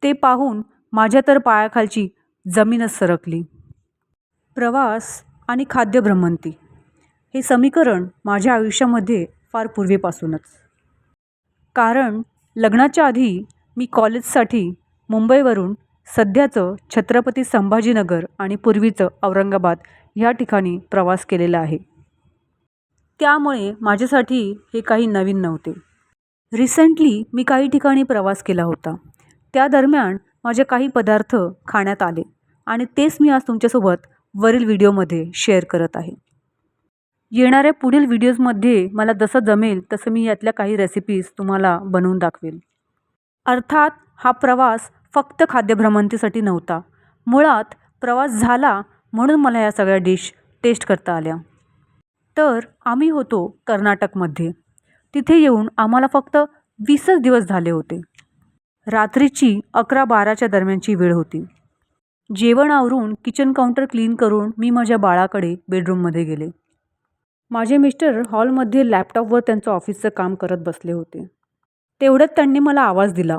ते पाहून माझ्या तर पायाखालची जमीनच सरकली. प्रवास आणि खाद्यभ्रमंती हे समीकरण माझ्या आयुष्यामध्ये फार पूर्वीपासूनच. कारण लग्नाच्या आधी मी कॉलेजसाठी मुंबईवरून सध्याचं छत्रपती संभाजीनगर आणि पूर्वीचं औरंगाबाद ह्या ठिकाणी प्रवास केलेला आहे. त्यामुळे माझ्यासाठी हे काही नवीन नव्हते. रिसेंटली मी काही ठिकाणी प्रवास केला होता. त्या दरम्यान माझे काही पदार्थ खाण्यात आले आणि तेच मी आज तुमच्यासोबत वरील व्हिडिओमध्ये शेअर करत आहे. येणाऱ्या पुढील व्हिडिओजमध्ये मला जसं जमेल तसं मी यातल्या काही रेसिपीज तुम्हाला बनवून दाखवेल. अर्थात हा प्रवास फक्त खाद्यभ्रमंतीसाठी नव्हता. मुळात प्रवास झाला म्हणून मला या सगळ्या डिश टेस्ट करता आल्या. तर आम्ही होतो कर्नाटकमध्ये. तिथे येऊन आम्हाला फक्त 20च दिवस झाले होते. रात्रीची 11-12च्या दरम्यानची वेळ होती. जेवण आवरून किचन काउंटर क्लीन करून मी माझ्या बाळाकडे बेडरूममध्ये गेले. माझे मिस्टर हॉलमध्ये लॅपटॉपवर त्यांचं ऑफिसचं काम करत बसले होते. तेवढ्यात त्यांनी मला आवाज दिला.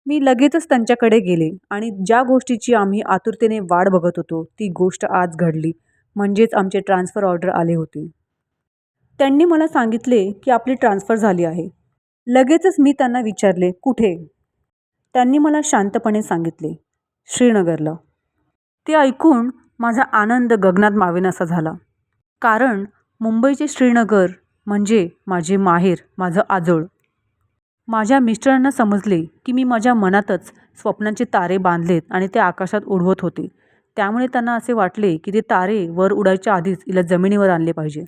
मी लगेचच त्यांच्याकडे गेले आणि ज्या गोष्टीची आम्ही आतुरतेने वाट बघत होतो ती गोष्ट आज घडली. म्हणजेच आमचे ट्रान्सफर ऑर्डर आले होते. त्यांनी मला सांगितले की आपली ट्रान्सफर झाली आहे. लगेचच मी त्यांना विचारले, कुठे? त्यांनी मला शांतपणे सांगितले, श्रीनगरला. ते ऐकून माझा आनंद गगनात मावेनासा झाला. कारण मुंबईचे श्रीनगर म्हणजे माझे माहेर, माझं आजोळ. माझ्या मिस्टरांना समजले की मी माझ्या मनातच स्वप्नांचे तारे बांधलेत आणि ते आकाशात उडवत होते. त्यामुळे त्यांना असे वाटले की ते तारे वर उडायच्या आधीच हिला जमिनीवर आणले पाहिजे.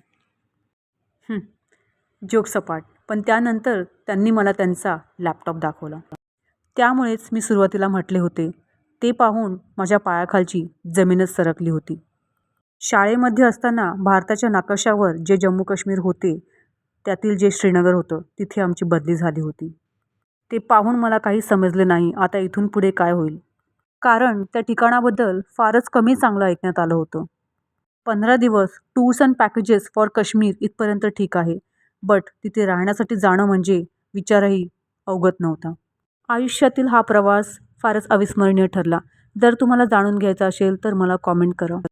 जोक सपाट. पण त्यानंतर त्यांनी मला त्यांचा लॅपटॉप दाखवला. त्यामुळेच मी सुरुवातीला म्हटले होते, ते पाहून माझ्या पायाखालची जमीनच सरकली होती. शाळेमध्ये असताना भारताच्या नकाशावर जे जम्मू काश्मीर होते त्यातील जे श्रीनगर होतं तिथे आमची बदली झाली होती. ते पाहून मला काही समजले नाही आता इथून पुढे काय होईल. कारण त्या ठिकाणाबद्दल फारच कमी चांगलं ऐकण्यात आलं होतं. 15 दिवस tours and packages for Kashmir इथपर्यंत ठीक आहे. बट तिथे राहण्यासाठी जाणं म्हणजे विचारही अवगत नव्हता. आयुष्यातील हा प्रवास फारच अविस्मरणीय ठरला. जर तुम्हाला जाणून घ्यायचा असेल तर मला कॉमेंट करा.